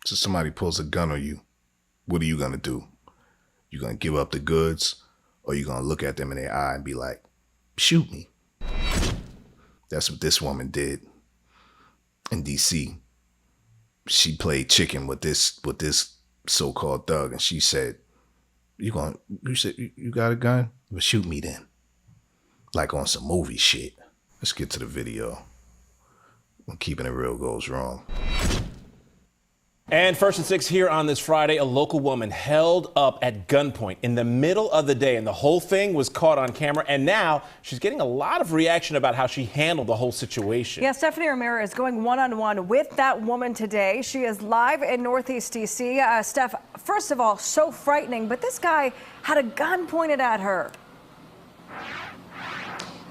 So somebody pulls a gun on you, what are you going to do? You going to give up the goods, or you going to look at them in their eye and be like, shoot me? That's what this woman did in D.C. She played chicken with this so-called thug, and she said, you got a gun? Well, shoot me then. Like on some movie shit. Let's get to the video. When keeping it real goes wrong. And first and six here on this Friday, a local woman held up at gunpoint in the middle of the day, and the whole thing was caught on camera. And now she's getting a lot of reaction about how she handled the whole situation. Yeah, Stephanie Ramirez is going one-on-one with that woman today. She is live in Northeast D.C. Steph, first of all, so frightening, but this guy had a gun pointed at her.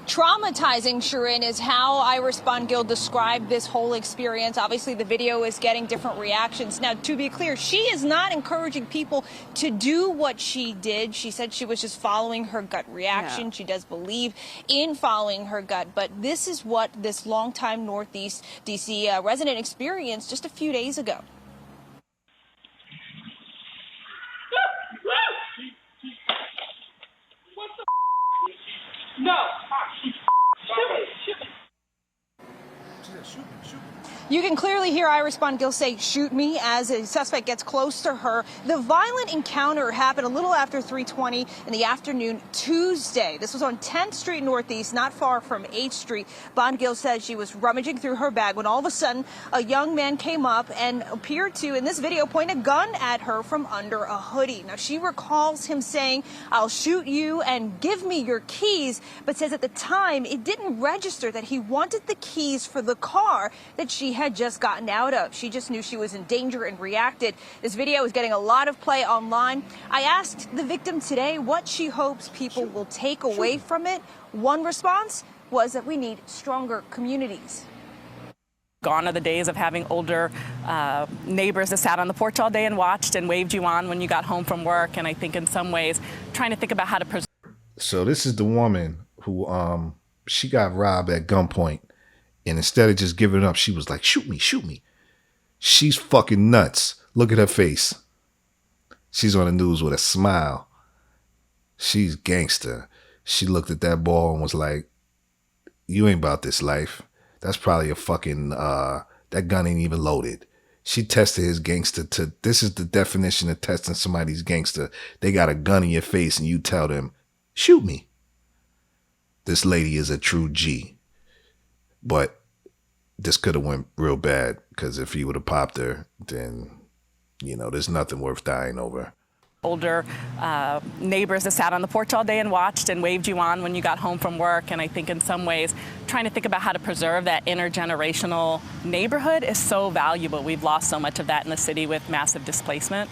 Traumatizing, Shirin, is how Iris Bongill described this whole experience. Obviously, the video is getting different reactions. Now, to be clear, she is not encouraging people to do what she did. She said she was just following her gut reaction. Yeah. She does believe in following her gut. But this is what this longtime Northeast D.C. Resident experienced just a few days ago. What the No. You can clearly hear Iris Bongill say, shoot me, as a suspect gets close to her. The violent encounter happened a little after 3:20 in the afternoon Tuesday. This was on 10th Street Northeast, not far from 8th Street. Bongill said she was rummaging through her bag when all of a sudden a young man came up and appeared to, in this video, point a gun at her from under a hoodie. Now, she recalls him saying, I'll shoot you and give me your keys, but says at the time it didn't register that he wanted the keys for the car that she had just gotten out of. She just knew she was in danger and reacted. This video is getting a lot of play online. I asked the victim today what she hopes people will take away from it. One response was that we need stronger communities. Gone are the days of having older neighbors that sat on the porch all day and watched and waved you on when you got home from work. And I think in some ways, trying to think about how to preserve. So this is the woman who she got robbed at gunpoint. And instead of just giving up, she was like, shoot me, shoot me. She's fucking nuts. Look at her face. She's on the news with a smile. She's gangster. She looked at that ball and was like, you ain't about this life. That's probably a fucking, that gun ain't even loaded. She tested his gangster to, this is the definition of testing somebody's gangster. They got a gun in your face and you tell them, shoot me. This lady is a true G. But this could have went real bad, because if he would have popped her, then, you know, there's nothing worth dying over. Older neighbors that sat on the porch all day and watched and waved you on when you got home from work. And I think in some ways, trying to think about how to preserve that intergenerational neighborhood is so valuable. We've lost so much of that in the city with massive displacement.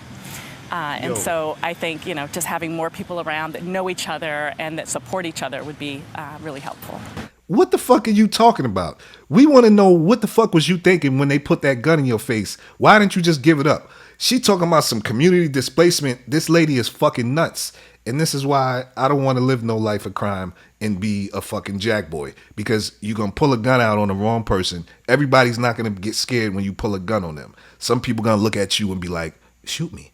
And so I think, you know, just having more people around that know each other and that support each other would be really helpful. What the fuck are you talking about? We want to know what the fuck was you thinking when they put that gun in your face? Why didn't you just give it up? She talking about some community displacement. This lady is fucking nuts. And this is why I don't want to live no life of crime and be a fucking jackboy. Because you're going to pull a gun out on the wrong person. Everybody's not going to get scared when you pull a gun on them. Some people going to look at you and be like, shoot me.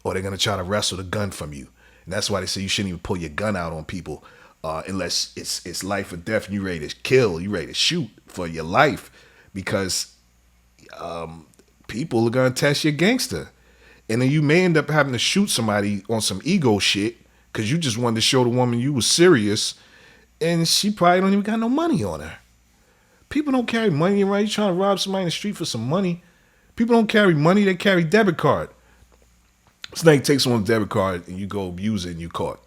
Or they're going to try to wrestle the gun from you. And that's why they say you shouldn't even pull your gun out on people. Unless it's life or death, and you ready to kill, you ready to shoot for your life, because people are gonna test your gangster, and then you may end up having to shoot somebody on some ego shit because you just wanted to show the woman you was serious, and she probably don't even got no money on her. People don't carry money around. You trying to rob somebody in the street for some money? People don't carry money; they carry debit card. It's like you take someone's debit card and you go abuse it, and you caught.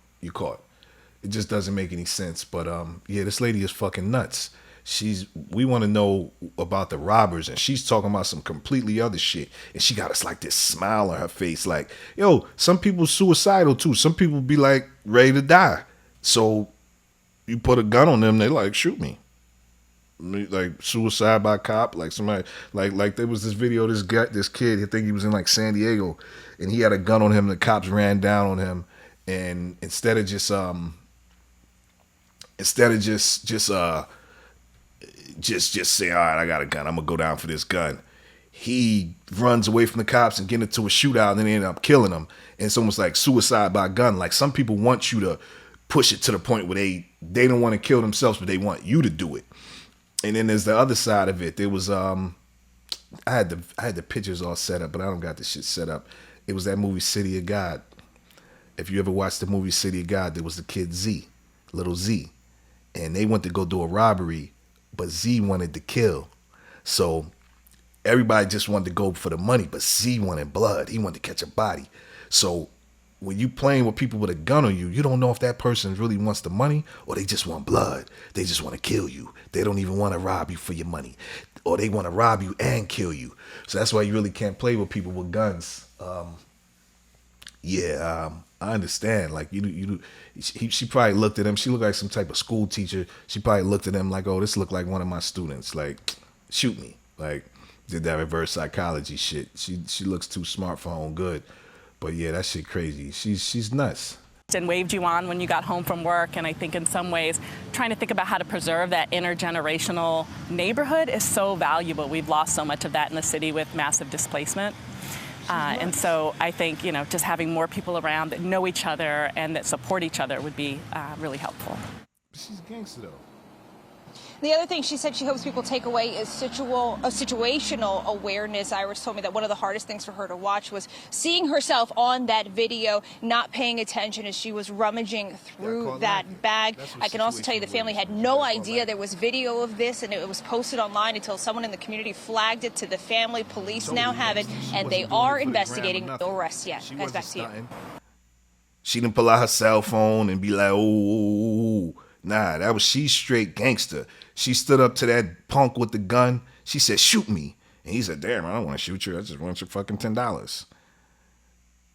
It just doesn't make any sense. But yeah, this lady is fucking nuts. We want to know about the robbers, and she's talking about some completely other shit. And she got us like this smile on her face, like, yo, some people suicidal too. Some people be like ready to die. So you put a gun on them, they like, shoot me. Like suicide by cop, like somebody, like there was this video, this kid, I think he was in like San Diego, and he had a gun on him. The cops ran down on him, and instead of just saying, all right, I got a gun, I'm gonna go down for this gun, he runs away from the cops and get into a shootout, and then they end up killing him. And it's almost like suicide by gun. Like, some people want you to push it to the point where they don't want to kill themselves, but they want you to do it. And then there's the other side of it. There was I had the pictures all set up, but I don't got the shit set up. It was that movie City of God. If you ever watched the movie City of God, there was the kid Z, little Z, and they went to go do a robbery, but Z wanted to kill. So everybody just wanted to go for the money, but Z wanted blood. He wanted to catch a body. So when you playing with people with a gun on you, you don't know if that person really wants the money or they just want blood. They just want to kill you. They don't even want to rob you for your money, or they want to rob you and kill you. So that's why you really can't play with people with guns. I understand. Like, she probably looked at him. She looked like some type of school teacher. She probably looked at him like, oh, this looked like one of my students. Like, shoot me. Like, did that reverse psychology shit. She looks too smart for her own good. But yeah, that shit crazy. She's nuts. And waved you on when you got home from work. And I think in some ways, trying to think about how to preserve that intergenerational neighborhood is so valuable. We've lost so much of that in the city with massive displacement. And so I think, just having more people around that know each other and that support each other would be really helpful. She's gangster, though. The other thing she said she hopes people take away is situational awareness. Iris told me that one of the hardest things for her to watch was seeing herself on that video, not paying attention as she was rummaging through that bag. I can also tell you the family had no idea there was video of this, and it was posted online until someone in the community flagged it to the family. Police now have it, and they are investigating. No arrests yet. Guys, back to you. She didn't pull out her cell phone and be like, oh. Nah, she's straight gangster. She stood up to that punk with the gun. She said, shoot me. And he said, damn, I don't want to shoot you. I just want your fucking $10.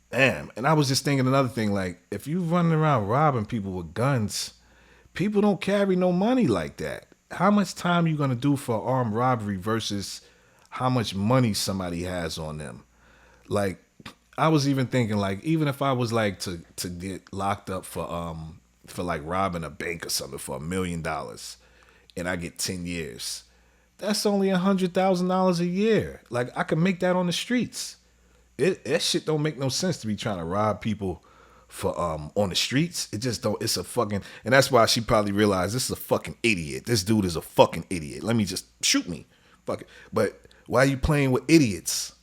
Damn. And I was just thinking another thing, like, if you running around robbing people with guns, people don't carry no money like that. How much time you going to do for armed robbery versus how much money somebody has on them? Like, I was even thinking, like, even if I was like to get locked up for like robbing a bank or something for $1 million and I get 10 years, that's only $100,000 a year. Like, I could make that on the streets. That shit don't make no sense to be trying to rob people for on the streets. It just don't. It's a fucking, and that's why she probably realized this is a fucking idiot. This dude is a fucking idiot. Let me just shoot me. Fuck it. But why are you playing with idiots?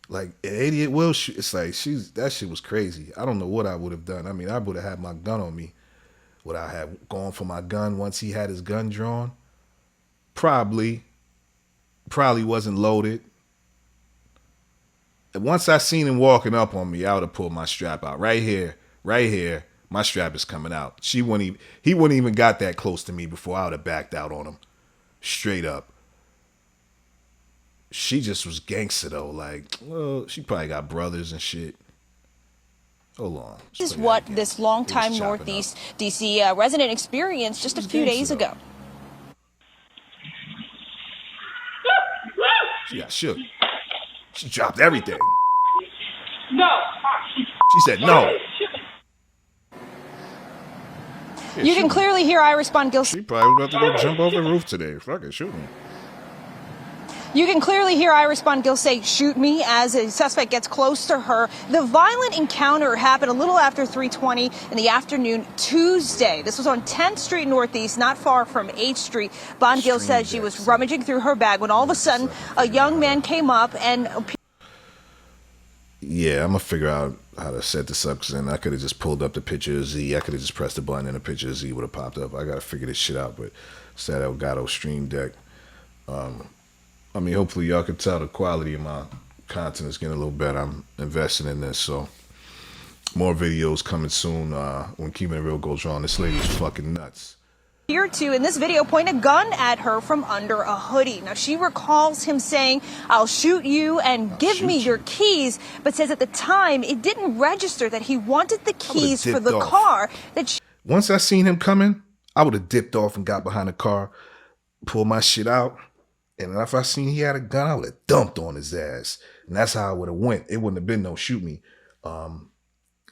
Like, an idiot will shoot. It's like, that shit was crazy. I don't know what I would have done. I mean, I would have had my gun on me. Would I have gone for my gun once he had his gun drawn? Probably wasn't loaded. And once I seen him walking up on me, I would have pulled my strap out. Right here, my strap is coming out. He wouldn't even got that close to me before I would have backed out on him. Straight up. She just was gangster though. Like, well, she probably got brothers and shit. Hold on. This is what this longtime Northeast D.C. Resident experienced just a few days ago. She got shook. She dropped everything. No. She said no. Yeah, You can clearly hear Iris Gil. She probably was about to go jump off the roof today. Fuck it, shoot me. You can clearly hear Iris Gil say, shoot me, as a suspect gets close to her. The violent encounter happened a little after 3:20 in the afternoon Tuesday. This was on 10th Street Northeast, not far from 8th Street. Gil says she was rummaging through her bag when all of a sudden a young man came up and... Yeah, I'm going to figure out how to set this up, because then I could have just pulled up the picture of Z. I could have just pressed the button and the picture of Z would have popped up. I got to figure this shit out, but it's that Elgato Stream Deck. I mean, hopefully y'all can tell the quality of my content is getting a little better. I'm investing in this, so more videos coming soon when Keeping It Real goes on. This lady's fucking nuts. Here to, in this video, point a gun at her from under a hoodie. Now, she recalls him saying, I'll shoot you and give me your keys, but says at the time it didn't register that he wanted the keys for the car. Once I seen him coming, I would have dipped off and got behind the car, pulled my shit out. And if I seen he had a gun, I would have dumped on his ass. And that's how I would have went. It wouldn't have been no shoot me. I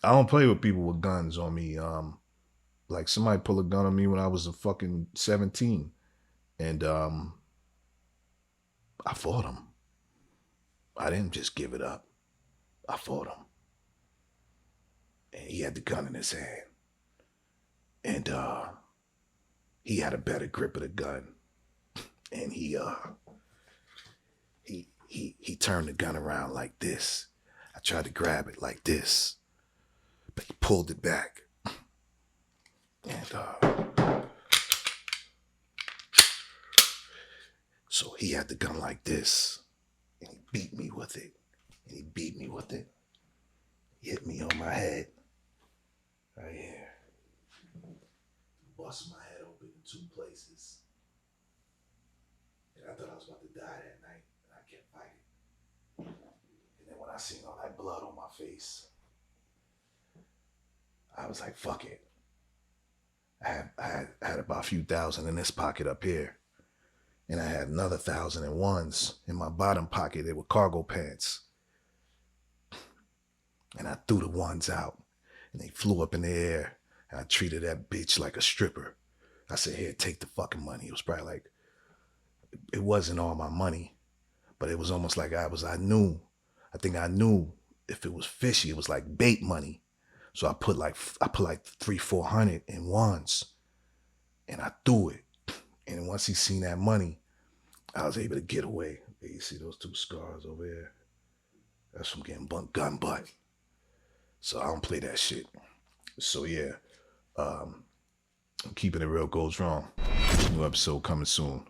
don't play with people with guns on me. Like, somebody pulled a gun on me when I was a fucking 17. And I fought him. I didn't just give it up. I fought him. And he had the gun in his hand. And he had a better grip of the gun. And he turned the gun around like this. I tried to grab it like this, but he pulled it back. And so he had the gun like this, and he beat me with it. And he beat me with it. He hit me on my head, right here. Busted my head open in 2 places. And I thought I was about to die that night, and I kept fighting. And then when I seen all that blood on my face, I was like, fuck it. I had about a few thousand in this pocket up here. And I had another 1,000 in ones in my bottom pocket. They were cargo pants. And I threw the ones out, and they flew up in the air. And I treated that bitch like a stripper. I said, here, take the fucking money. It was probably like, it wasn't all my money, but it was almost like I knew if it was fishy, it was like bait money. So I put like 300-400 in ones, and I threw it. And once he seen that money, I was able to get away. You see those 2 scars over there? That's from getting gun butt. So I don't play that shit. So yeah, I'm keeping it real goes wrong. New episode coming soon.